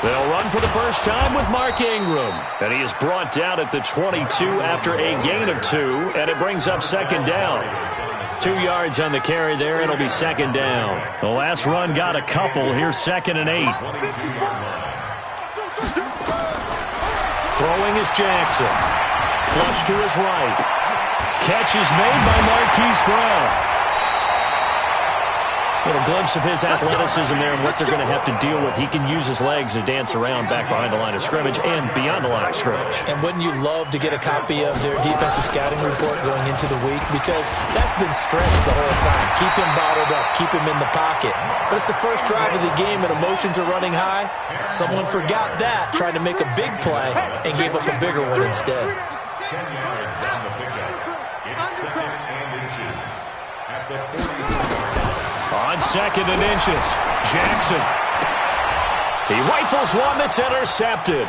They'll run for the first time with Mark Ingram. And he is brought down at the 22 after a gain of 2, and it brings up second down. 2 yards on the carry there. It'll be second down. The last run got a couple. Here's 2nd and 8. Throwing is Jackson. Flush to his right. Catch is made by Marquise Brown. Little glimpse of his athleticism there and what they're going to have to deal with. He can use his legs to dance around back behind the line of scrimmage and beyond the line of scrimmage. And wouldn't you love to get a copy of their defensive scouting report going into the week? Because that's been stressed the whole time. Keep him bottled up. Keep him in the pocket. But it's the first drive of the game and emotions are running high. Someone forgot that, tried to make a big play, and gave up a bigger one instead. 10 yards on the pickup. It's 2nd and inches at the 40. On 2nd and inches, Jackson. He rifles one that's intercepted.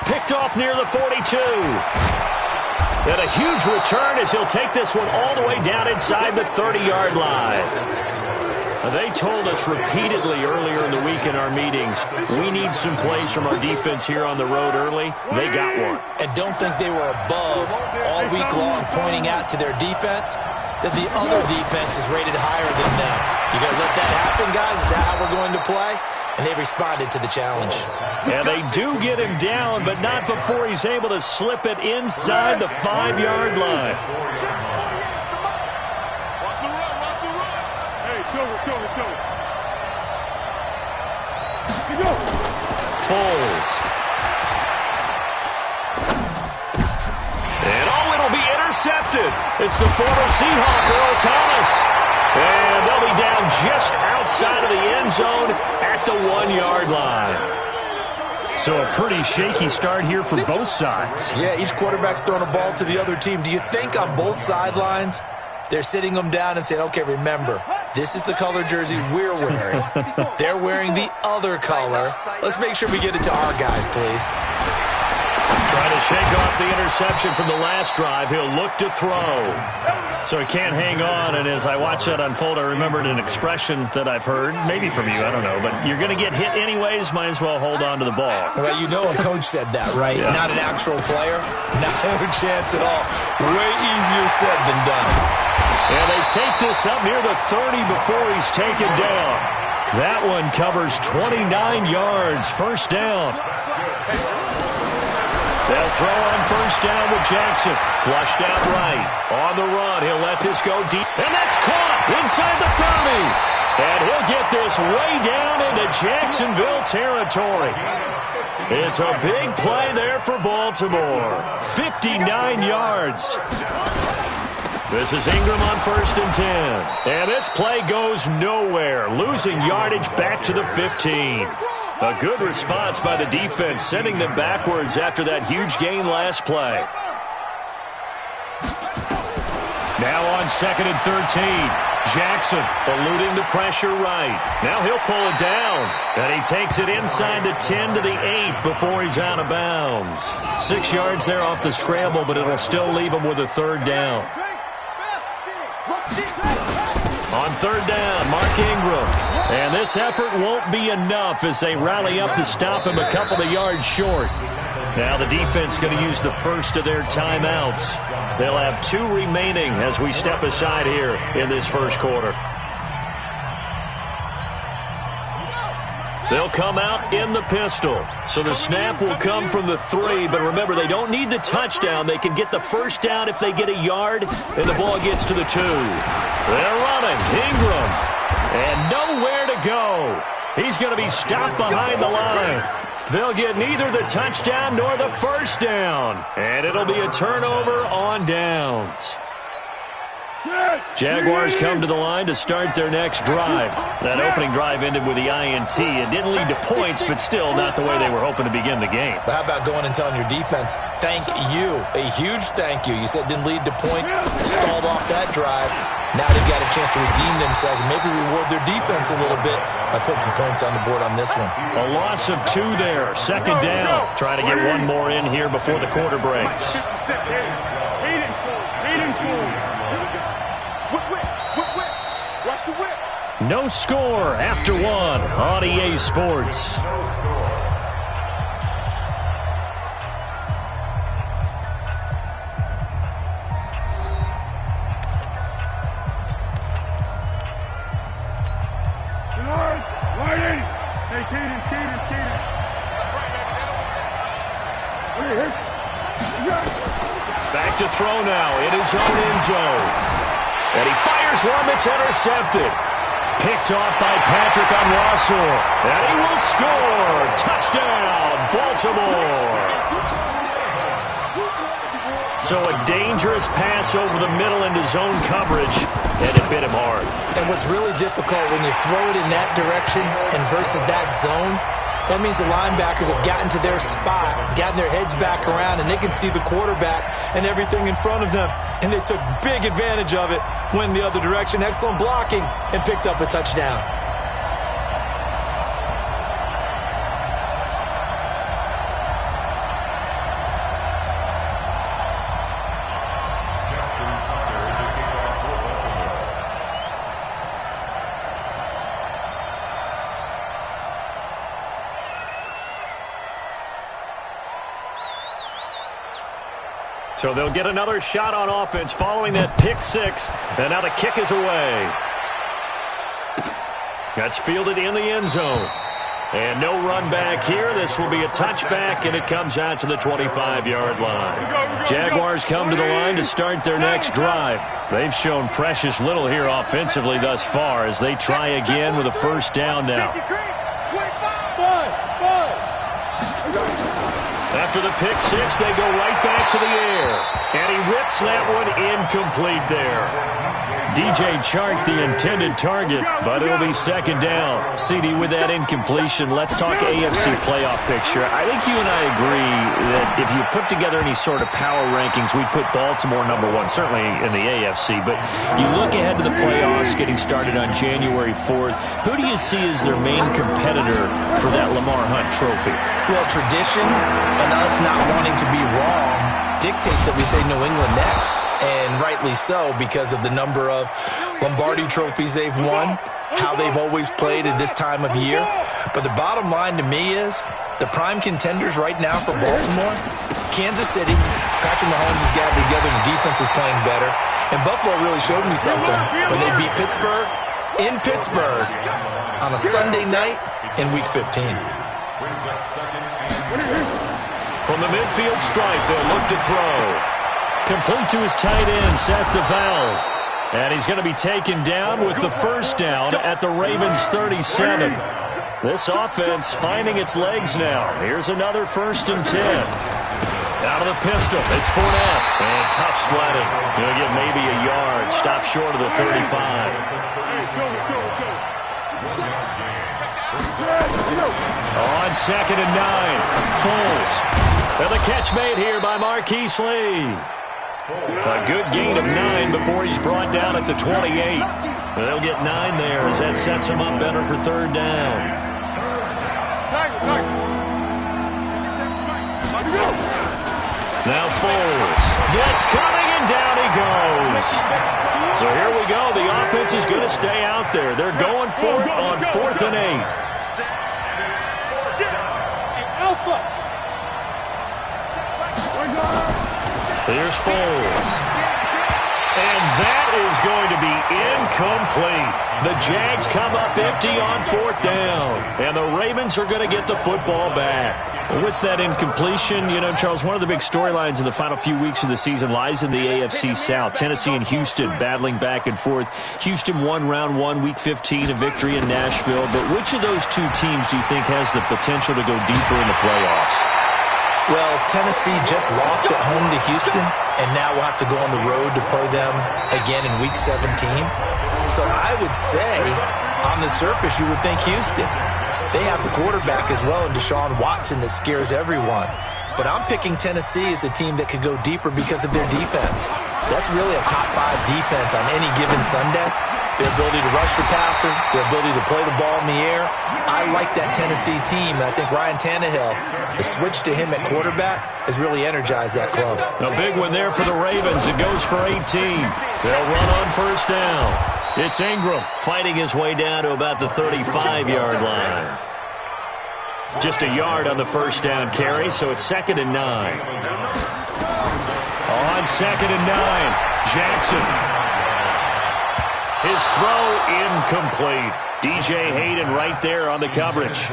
Picked off near the 42. And a huge return as he'll take this one all the way down inside the 30-yard line. They told us repeatedly earlier in the week in our meetings, we need some plays from our defense here on the road early. They got one. And don't think they were above all week long pointing out to their defense that the other defense is rated higher than them. You got to let that happen, guys? Is that how we're going to play? And they responded to the challenge. And they do get him down, but not before he's able to slip it inside the 5-yard line. Foles. And it'll be intercepted. It's the former Seahawk, Earl Thomas. And they'll be down just outside of the end zone at the 1-yard line. So a pretty shaky start here for both sides. Yeah, each quarterback's throwing a ball to the other team. Do you think on both sidelines they're sitting them down and saying, okay, remember, this is the color jersey we're wearing. They're wearing the other color. Let's make sure we get it to our guys, please. Trying to shake off the interception from the last drive. He'll look to throw. So he can't hang on, and as I watch that unfold, I remembered an expression that I've heard, maybe from you, I don't know, but you're going to get hit anyways, might as well hold on to the ball. Well, you know a coach said that, right? Yeah. Not an actual player? No chance at all. Way easier said than done. And they take this up near the 30 before he's taken down. That one covers 29 yards, first down. They'll throw on first down with Jackson. Flushed out right. On the run, he'll let this go deep. And that's caught inside the 30. And he'll get this way down into Jacksonville territory. It's a big play there for Baltimore. 59 yards. This is Ingram on first and 10. And this play goes nowhere. Losing yardage back to the 15. A good response by the defense, sending them backwards after that huge gain last play. Now on 2nd and 13. Jackson eluding the pressure right. Now he'll pull it down. And he takes it inside the 10 to the 8 before he's out of bounds. 6 yards there off the scramble, but it'll still leave him with a third down. On third down, Mark Ingram. And this effort won't be enough as they rally up to stop him a couple of yards short. Now the defense going to use the first of their timeouts. They'll have 2 remaining as we step aside here in this first quarter. They'll come out in the pistol. So the snap will come from the 3, but remember, they don't need the touchdown. They can get the first down if they get a yard, and the ball gets to the 2. They're running. Ingram. And nowhere to go. He's going to be stopped behind the line. They'll get neither the touchdown nor the first down. And it'll be a turnover on downs. Jaguars come to the line to start their next drive. That opening drive ended with the INT. It didn't lead to points, but still not the way they were hoping to begin the game. But how about going and telling your defense, thank you, a huge thank you. You said it didn't lead to points, stalled off that drive. Now they've got a chance to redeem themselves and maybe reward their defense a little bit by putting some points on the board on this one. A loss of 2 there. Second down. Trying to get one more in here before the quarter breaks. No score after one on EA Sports. Back to throw now in his own end zone. And he fires one that's intercepted. Picked off by Patrick on Russell. And he will score. Touchdown, Baltimore. So a dangerous pass over the middle into zone coverage, and it bit him hard. And what's really difficult when you throw it in that direction and versus that zone, that means the linebackers have gotten to their spot, gotten their heads back around, and they can see the quarterback and everything in front of them. And they took big advantage of it, went the other direction, excellent blocking, and picked up a touchdown. So they'll get another shot on offense following that pick six. And now the kick is away. That's fielded in the end zone. And no run back here. This will be a touchback, and it comes out to the 25-yard line. Jaguars come to the line to start their next drive. They've shown precious little here offensively thus far as they try again with a first down now. After the pick six, they go right back to the air. And he rips that one incomplete there. DJ Chark, the intended target, but it'll be second down. CD, with that incompletion, let's talk AFC playoff picture. I think you and I agree that if you put together any sort of power rankings, we'd put Baltimore number one, certainly in the AFC. But you look ahead to the playoffs getting started on January 4th. Who do you see as their main competitor for that Lamar Hunt trophy? Well, tradition and us not wanting to be wrong dictates that we say New England next, and rightly so because of the number of Lombardi trophies they've won, how they've always played at this time of year. But the bottom line to me is the prime contenders right now for Baltimore, Kansas City. Patrick Mahomes has gathered together, the defense is playing better, and Buffalo really showed me something when they beat Pittsburgh in Pittsburgh on a Sunday night in Week 15. From the midfield stripe, they'll look to throw. Complete to his tight end, Seth DeValve. And he's going to be taken down with the first down at the Ravens' 37. This offense finding its legs now. Here's another 1st and 10. Out of the pistol, it's Fournette. And tough sledding. He'll get maybe a yard. Stop short of the 35. On 2nd and 9, Foles. And the catch made here by Marquise Lee. A good gain of 9 before he's brought down at the 28. They'll get 9 there as that sets him up better for 3rd down. Now Foles. Blitz coming, and down he goes. So here we go. The offense is going to stay out there. They're going for it on 4th and 8. Here's Foles. And that is going to be incomplete. The Jags come up empty on 4th down. And the Ravens are going to get the football back. With that incompletion, you know, Charles, one of the big storylines in the final few weeks of the season lies in the AFC South. Tennessee and Houston battling back and forth. Houston won round 1, Week 15, a victory in Nashville. But which of those two teams do you think has the potential to go deeper in the playoffs? Well, Tennessee just lost at home to Houston, and now we'll have to go on the road to play them again in Week 17. So I would say, on the surface, you would think Houston. They have the quarterback as well in Deshaun Watson that scares everyone. But I'm picking Tennessee as the team that could go deeper because of their defense. That's really a top 5 defense on any given Sunday. Their ability to rush the passer, their ability to play the ball in the air. I like that Tennessee team, and I think Ryan Tannehill, the switch to him at quarterback, has really energized that club. A big one there for the Ravens. It goes for 18. They'll run on 1st down. It's Ingram fighting his way down to about the 35-yard line. Just a yard on the first down carry, so it's 2nd and 9. On 2nd and 9, Jackson. His throw incomplete. DJ Hayden right there on the coverage.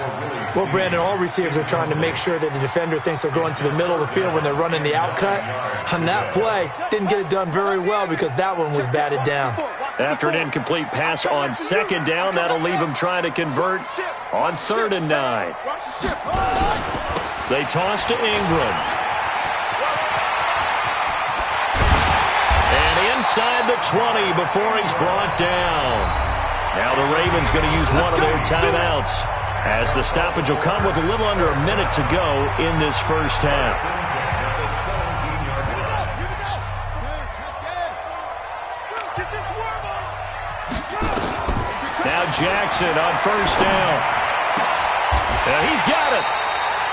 Well, Brandon, all receivers are trying to make sure that the defender thinks they're going to the middle of the field when they're running the out cut. On that play, didn't get it done very well because that one was batted down. After an incomplete pass on 2nd down, that'll leave him trying to convert on 3rd and 9. They toss to Ingram. And inside the 20 before he's brought down. Now the Ravens going to use one of their timeouts as the stoppage will come with a little under a minute to go in this first half. Now Jackson on 1st down. He's got it.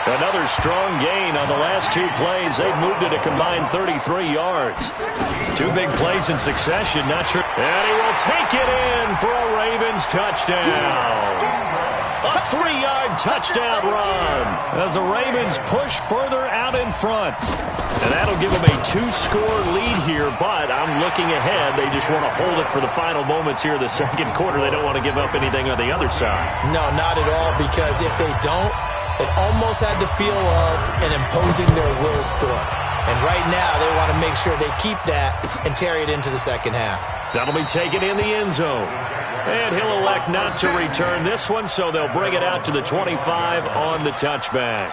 Another strong gain on the last 2 plays. They've moved it a combined 33 yards. 2 big plays in succession. Not sure. And he will take it in for a Ravens touchdown. A 3-yard touchdown run as the Ravens push further out in front. And that'll give them a 2-score lead here, but I'm looking ahead. They just want to hold it for the final moments here of the 2nd quarter. They don't want to give up anything on the other side. No, not at all, because if they don't, it almost had the feel of an imposing their will score. And right now, they want to make sure they keep that and carry it into the 2nd half. That'll be taken in the end zone. And he'll elect not to return this one, so they'll bring it out to the 25 on the touchback.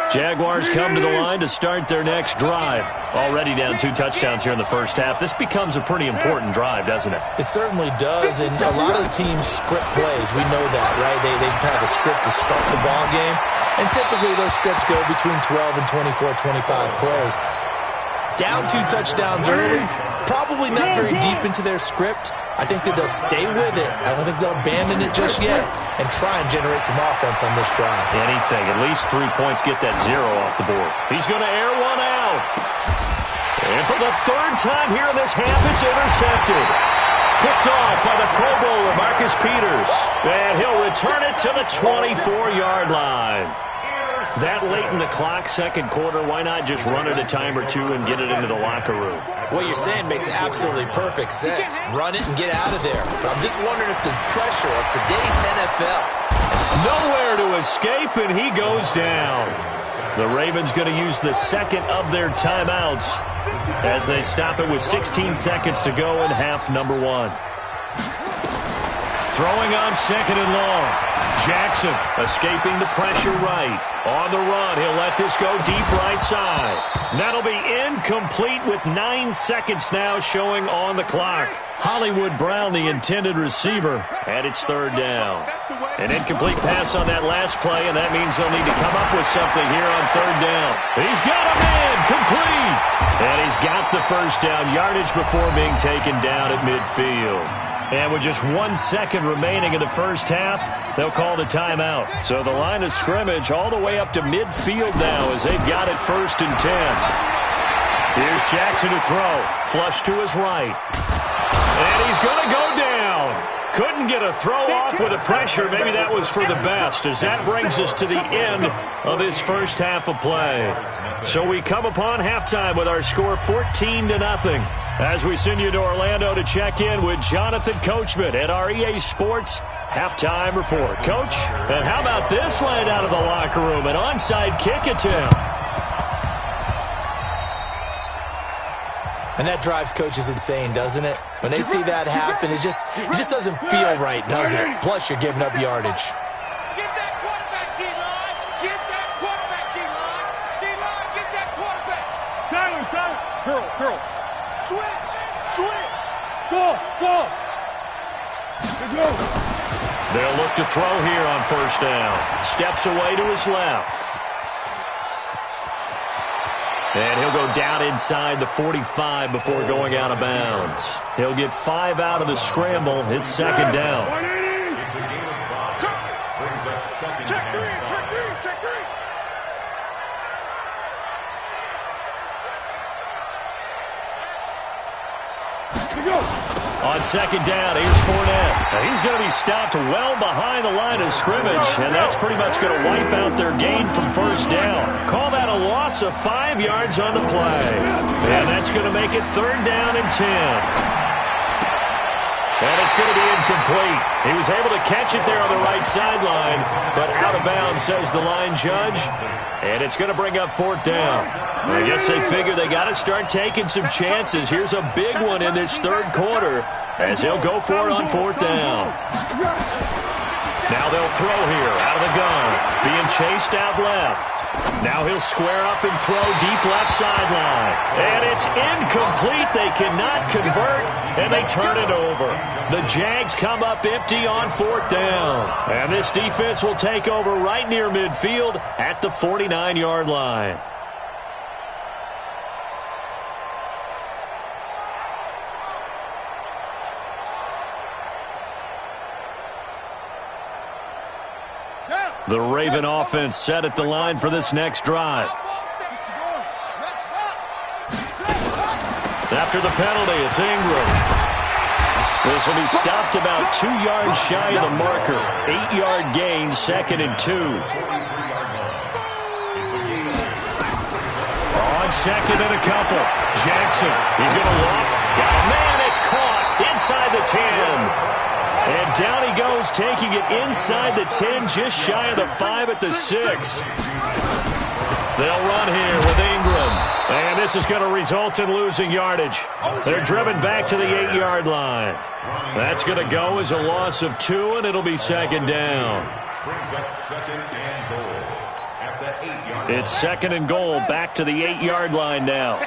Jaguars come to the line to start their next drive. Already down 2 touchdowns here in the first half. This becomes a pretty important drive, doesn't it? It certainly does, and a lot of the teams script plays. We know that, right? They have a script to start the ball game, and typically those scripts go between 12 and 24, 25 plays. Down 2 touchdowns early, probably not very deep into their script. I think that they'll stay with it. I don't think they'll abandon it just yet and try and generate some offense on this drive. Anything. At least 3 points, get that 0 off the board. He's going to air one out. And for the 3rd time here in this half, it's intercepted. Picked off by the Pro Bowler, Marcus Peters. And he'll return it to the 24-yard line. That late in the clock, 2nd quarter, why not just run it a time or 2 and get it into the locker room? What you're saying makes absolutely perfect sense. Run it and get out of there. But I'm just wondering if the pressure of today's NFL. Nowhere to escape, and he goes down. The Ravens going to use the 2nd of their timeouts as they stop it with 16 seconds to go in half number 1. Throwing on 2nd and long. Jackson escaping the pressure right. On the run, he'll let this go deep right side. That'll be incomplete with 9 seconds now showing on the clock. Hollywood Brown, the intended receiver, and it's 3rd down. An incomplete pass on that last play, and that means they'll need to come up with something here on 3rd down. He's got a man, complete. And he's got the first down yardage before being taken down at midfield. And with just 1 second remaining in the first half, they'll call the timeout. So the line of scrimmage all the way up to midfield now as they've got it 1st and 10. Here's Jackson to throw. Flush to his right. And he's going to go down. Couldn't get a throw off with the pressure. Maybe that was for the best, as that brings us to the end of this first half of play. So we come upon halftime with our score 14-0. As we send you to Orlando to check in with Jonathan Coachman at our EA Sports Halftime Report. Coach, and how about this line out of the locker room? An onside kick attempt. And that drives coaches insane, doesn't it? When they see that happen, it just doesn't feel right, does it? Plus, you're giving up yardage. Get that quarterback, D-line. Get that quarterback, D-line. D-line, get that quarterback. Tyler. Girl. Switch. Go. They'll look to throw here on 1st down. Steps away to his left. And he'll go down inside the 45 before going out of bounds. He'll get 5 out of the scramble. It's 2nd down. It's a gain of 5. Brings up 2nd Check down. three. On second down, here's Fournette. Now he's going to be stopped well behind the line of scrimmage, and that's pretty much going to wipe out their gain from first down. Call that a loss of 5 yards on the play. And that's going to make it 3rd down and 10. And it's going to be incomplete. He was able to catch it there on the right sideline, but out of bounds, says the line judge. And it's going to bring up 4th down. I guess they figure they got to start taking some chances. Here's a big one in this 3rd quarter as he'll go for it on 4th down. Now they'll throw here out of the gun, being chased out left. Now he'll square up and throw deep left sideline. And it's incomplete. They cannot convert, and they turn it over. The Jags come up empty on 4th down. And this defense will take over right near midfield at the 49-yard line. The Raven offense set at the line for this next drive. After the penalty, it's Ingram. This will be stopped about 2 yards shy of the marker. 8-yard gain, 2nd and 2. On 2nd and a couple. Jackson, he's going to look. Got a man, it's caught inside the 10. And down he goes, taking it inside the 10, just shy of the 5 at the 6. They'll run here with Ingram. And this is going to result in losing yardage. They're driven back to the 8-yard line. That's going to go as a loss of 2, and it'll be 2nd down. It's 2nd and goal, back to the 8-yard line now.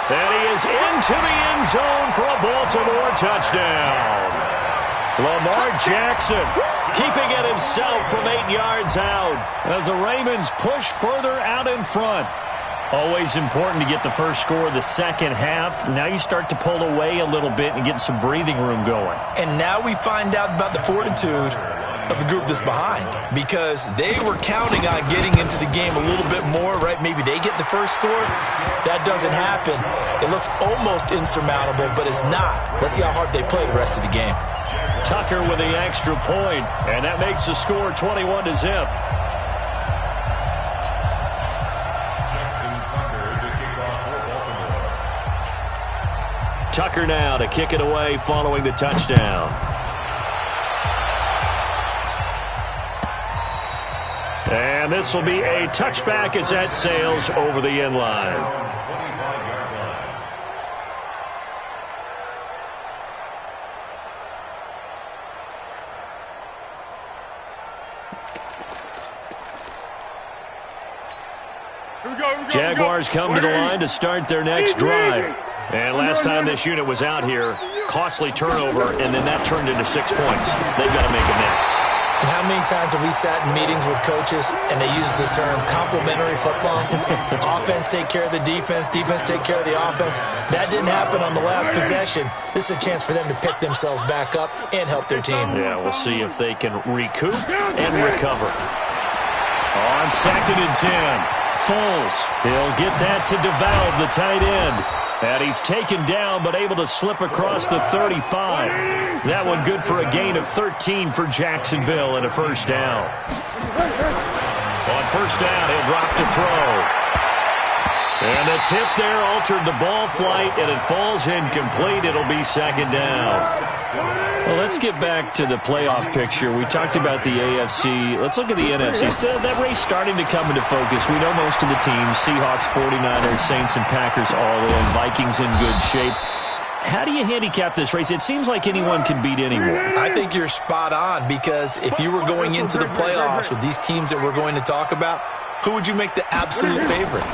And he is into the end zone for a Baltimore touchdown. Lamar Jackson keeping it himself from 8 yards out as the Ravens push further out in front. Always important to get the first score of the second half. Now you start to pull away a little bit and get some breathing room going. And now we find out about the fortitude of the group that's behind, because they were counting on getting into the game a little bit more, right? Maybe they get the first score. That doesn't happen. It looks almost insurmountable, but it's not. Let's see how hard they play the rest of the game. Tucker with the extra point, and that makes the score 21-0. Tucker now to kick it away following the touchdown. And this will be a touchback as that sails over the end line. Jaguars come to the line to start their next drive. And last time this unit was out here, costly turnover, and then that turned into 6 points. They've got to make amends. And how many times have we sat in meetings with coaches and they use the term complementary football? Offense take care of the defense, defense take care of the offense. That didn't happen on the last possession. This is a chance for them to pick themselves back up and help their team. Yeah, we'll see if they can recoup and recover. On 2nd and 10, Foles. He'll get that to DeValve, the tight end. And he's taken down, but able to slip across the 35. That one good for a gain of 13 for Jacksonville and a first down. On first down, he'll drop to throw. And the tip there altered the ball flight, and it falls incomplete. It'll be 2nd down. Well, let's get back to the playoff picture. We talked about the AFC. Let's look at the NFC. That race starting to come into focus. We know most of the teams, Seahawks, 49ers, Saints, and Packers all in. Vikings in good shape. How do you handicap this race? It seems like anyone can beat anyone. I think you're spot on, because if you were going into the playoffs with these teams that we're going to talk about, who would you make the absolute favorite?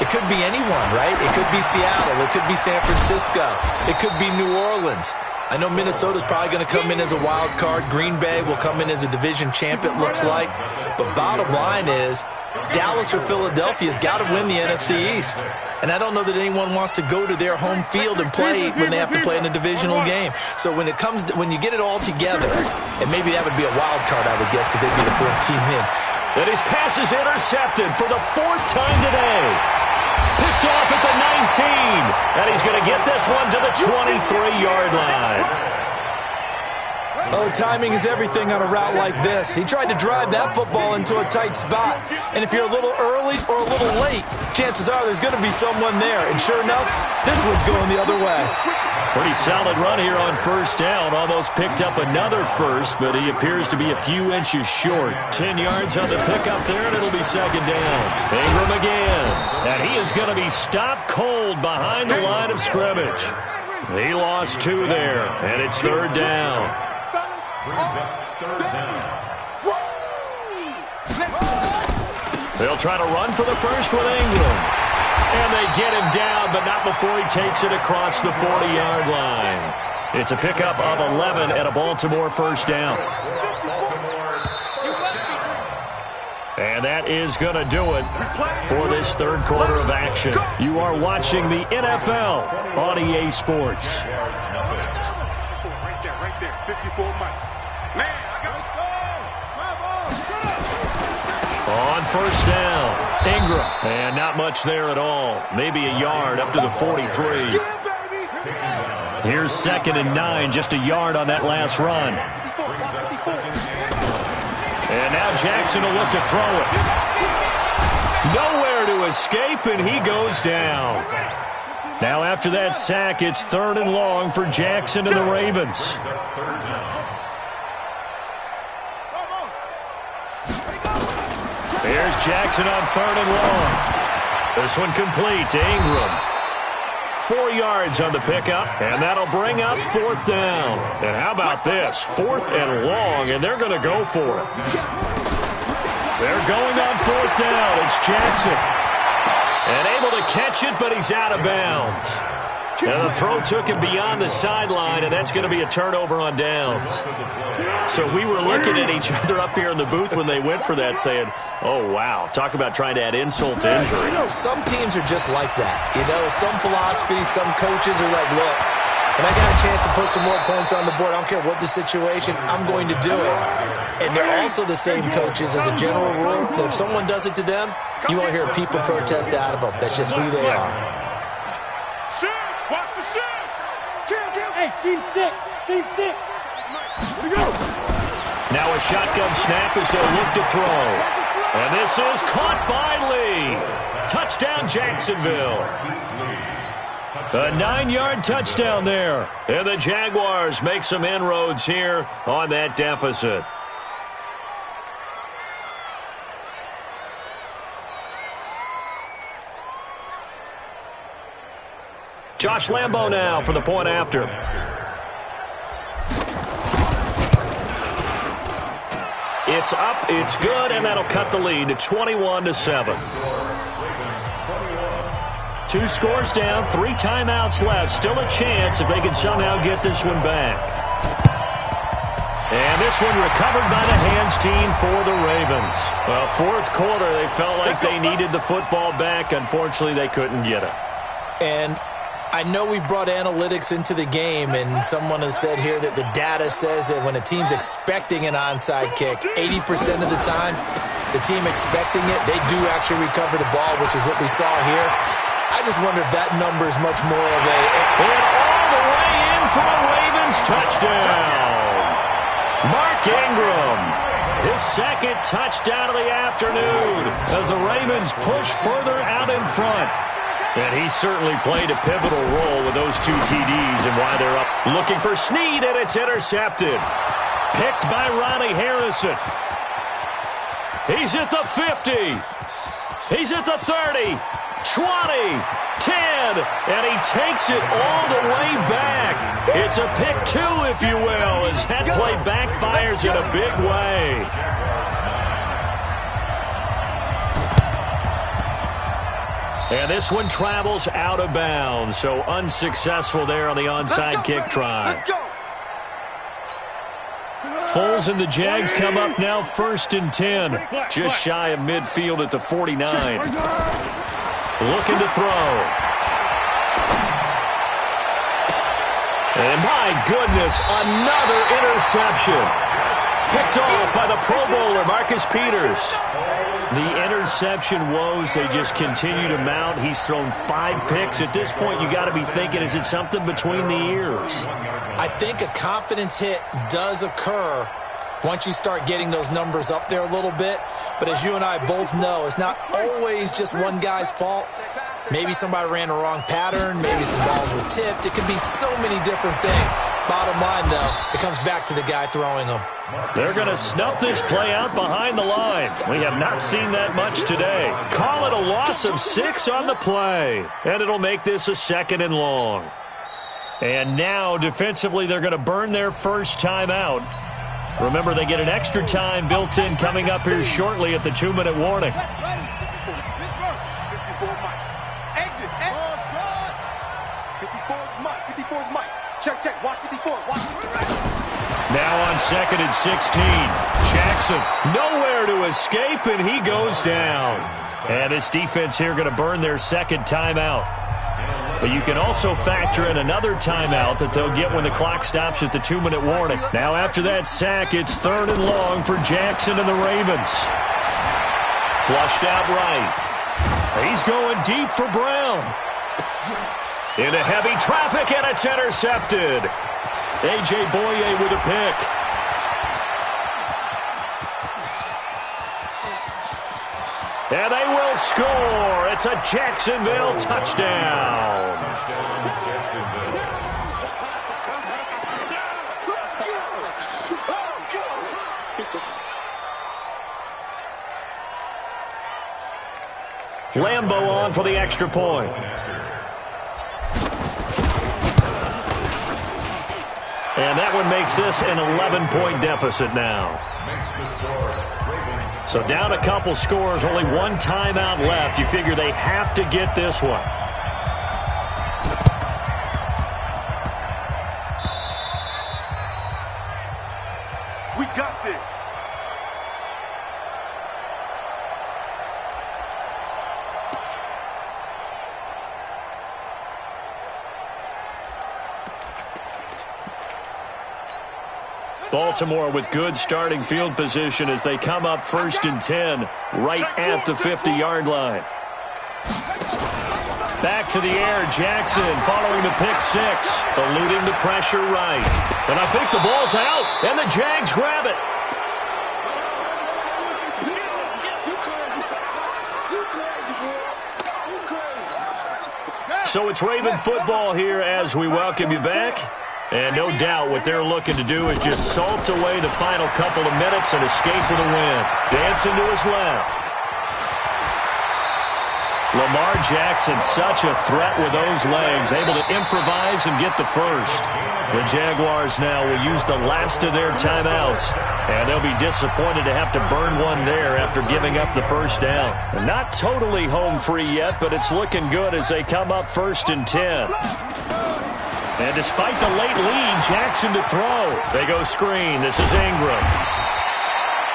It could be anyone, right? It could be Seattle. It could be San Francisco. It could be New Orleans. I know Minnesota's probably going to come in as a wild card. Green Bay will come in as a division champ, it looks like. But bottom line is, Dallas or Philadelphia's got to win the NFC East. And I don't know that anyone wants to go to their home field and play when they have to play in a divisional game. So when you get it all together, and maybe that would be a wild card, I would guess, because they'd be the 4th team in. And his pass is intercepted for the 4th time today. Picked off at the 19. And he's going to get this one to the 23-yard line. Oh, timing is everything on a route like this. He tried to drive that football into a tight spot. And if you're a little early or a little late, chances are there's going to be someone there. And sure enough, this one's going the other way. Pretty solid run here on first down. Almost picked up another first, but he appears to be a few inches short. 10 yards on the pickup there, and it'll be second down. Ingram again. And he is going to be stopped cold behind the line of scrimmage. He lost 2 there, and it's third down. Brings up third down. They'll try to run for the first with Ingram. And they get him down, but not before he takes it across the 40-yard line. It's a pickup of 11 and a Baltimore first down. And that is going to do it for this third quarter of action. You are watching the NFL on EA Sports. Right there, 54 Mike. Man, I got On first down, Ingram. And not much there at all. Maybe a yard up to the 43. Here's 2nd and 9, just a yard on that last run. And now Jackson will look to throw it. Nowhere to escape, and he goes down. Now after that sack, it's 3rd and long for Jackson and the Ravens. Here's Jackson on 3rd and long. This one complete to Ingram. 4 yards on the pickup, and that'll bring up 4th down. And how about this? 4th and long, and they're going to go for it. They're going on 4th down. It's Jackson. And able to catch it, but he's out of bounds. And the throw took him beyond the sideline, and that's going to be a turnover on downs. So we were looking at each other up here in the booth when they went for that, saying, oh, wow, talk about trying to add insult to injury. You know, some teams are just like that. You know, some philosophies, some coaches are like, look, when I got a chance to put some more points on the board, I don't care what the situation, I'm going to do it. And they're also the same coaches as a general rule that if someone does it to them, you won't hear people protest out of them. That's just who they are. Watch the shit! Hey, Team 6! Team 6! Here we go! Now a shotgun snap as they'll look to throw. And this is caught by Lee. Touchdown, Jacksonville. A 9-yard touchdown there. And the Jaguars make some inroads here on that deficit. Josh Lambo now for the point after. It's up, it's good, and that'll cut the lead to 21-7. 2 scores down, 3 timeouts left. Still a chance if they can somehow get this one back. And this one recovered by the hands team for the Ravens. Well, 4th quarter, they felt like they needed the football back. Unfortunately, they couldn't get it. And I know we brought analytics into the game, and someone has said here that the data says that when a team's expecting an onside kick, 80% of the time, the team expecting it, they do actually recover the ball, which is what we saw here. I just wonder if that number is much more of a... And all the way in for a Ravens touchdown. Mark Ingram, his 2nd touchdown of the afternoon as the Ravens push further out in front. And he certainly played a pivotal role with those 2 TDs and why they're up. Looking for Snead, and it's intercepted. Picked by Ronnie Harrison. He's at the 50. He's at the 30. 20, 10, and he takes it all the way back. It's a pick 2, if you will, as that play backfires in a big way. And this one travels out of bounds, so unsuccessful there on the onside kick try. Foles and the Jags come up now 1st and 10, just shy of midfield at the 49. Looking to throw. And my goodness, another interception. picked off by the Pro Bowler, Marcus Peters. The interception woes, they just continue to mount. He's thrown 5 picks. At this point, you got to be thinking, is it something between the ears? I think a confidence hit does occur once you start getting those numbers up there a little bit. But as you and I both know, it's not always just one guy's fault. Maybe somebody ran the wrong pattern. Maybe some balls were tipped. It could be so many different things. Bottom line, though, it comes back to the guy throwing them. They're going to snuff this play out behind the line. We have not seen that much today. Call it a loss of 6 on the play. And it'll make this a 2nd and long. And now, defensively, they're going to burn their first timeout. Remember, they get an extra time built in coming up here shortly at the 2-minute warning. Check. Watch 54. Now on 2nd and 16. Jackson nowhere to escape, and he goes down. And this defense here going to burn their 2nd timeout. But you can also factor in another timeout that they'll get when the clock stops at the 2-minute warning. Now after that sack, it's 3rd and long for Jackson and the Ravens. Flushed out right. He's going deep for Brown. Into heavy traffic, and it's intercepted. A.J. Boye with a pick. And they will score. It's a Jacksonville touchdown. Lambo on for the extra point. And that one makes this an 11-point deficit now. So down a couple scores, only 1 timeout left. You figure they have to get this one. We got this. Baltimore with good starting field position as they come up 1st and 10 right at the 50-yard line. Back to the air, Jackson following the pick 6, eluding the pressure right. And I think the ball's out, and the Jags grab it. So it's Raven football here as we welcome you back. And no doubt what they're looking to do is just salt away the final couple of minutes and escape with a win. Dancing to his left. Lamar Jackson, such a threat with those legs, able to improvise and get the first. The Jaguars now will use the last of their timeouts, and they'll be disappointed to have to burn one there after giving up the first down. Not totally home free yet, but it's looking good as they come up 1st and 10. And despite the late lead, Jackson to throw. They go screen. This is Ingram.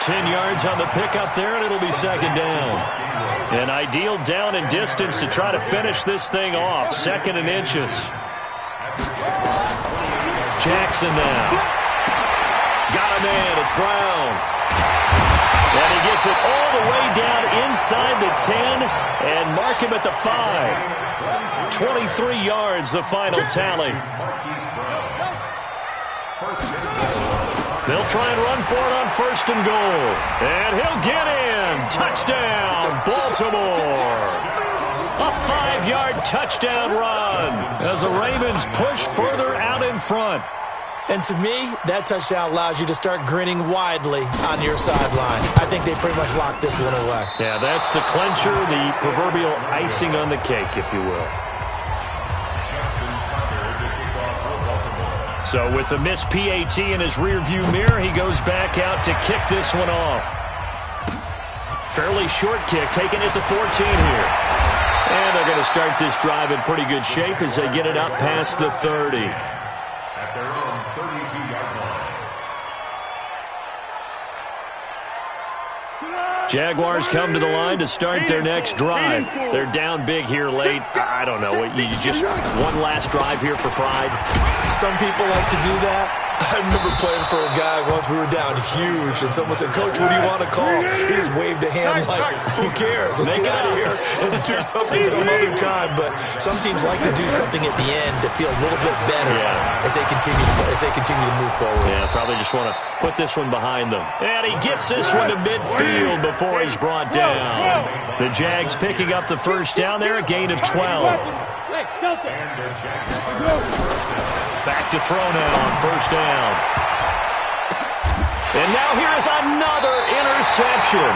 10 yards on the pickup there, and it'll be 2nd down. An ideal down and distance to try to finish this thing off. 2nd and inches. Jackson now. Got him in. It's Brown. And he gets it all the way down inside the 10 and mark him at the 5. 23 yards, the final tally. They'll try and run for it on 1st and goal. And he'll get in. Touchdown, Baltimore. A 5-yard touchdown run as the Ravens push further out in front. And to me, that touchdown allows you to start grinning widely on your sideline. I think they pretty much locked this one away. Yeah, that's the clincher, the proverbial icing on the cake, if you will. So with the missed PAT in his rearview mirror, he goes back out to kick this one off. Fairly short kick, taken at the 14 here. And they're going to start this drive in pretty good shape as they get it up past the 30. At their own 32-yard line. Jaguars come to the line to start their next drive. They're down big here late. I don't know. You just one last drive here for pride. Some people like to do that. I remember playing for a guy once. We were down huge, and someone said, "Coach, what do you want to call?" He just waved a hand like, "Who cares? Let's get out of here and do something some other time." But some teams like to do something at the end to feel a little bit better as they continue to move forward. Yeah, probably just want to put this one behind them. And he gets this one to midfield before he's brought down. The Jags picking up the first down there, a gain of 12. Back to throw now on first down. And now here is another interception.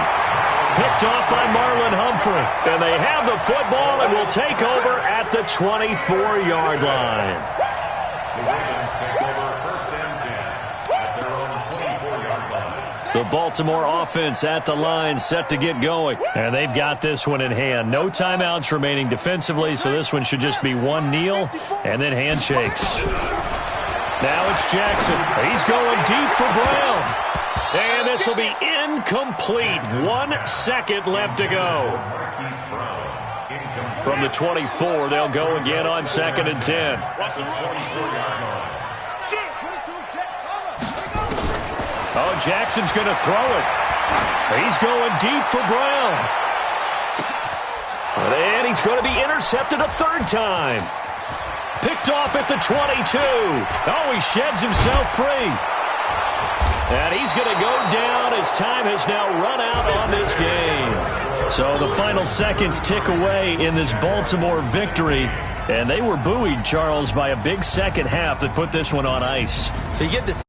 Picked off by Marlon Humphrey. And they have the football and will take over at the 24-yard line. The Ravens take over first and 10 at their own 24-yard line. The Baltimore offense at the line, set to get going. And they've got this one in hand. No timeouts remaining defensively, so this one should just be one kneel and then handshakes. Now it's Jackson. He's going deep for Brown. And this will be incomplete. 1 second left to go. From the 24, they'll go again on 2nd and 10. Oh, Jackson's going to throw it. He's going deep for Brown. And he's going to be intercepted a 3rd time. Picked off at the 22. Oh, he sheds himself free. And he's going to go down as time has now run out on this game. So the final seconds tick away in this Baltimore victory. And they were buoyed, Charles, by a big second half that put this one on ice. So you get this.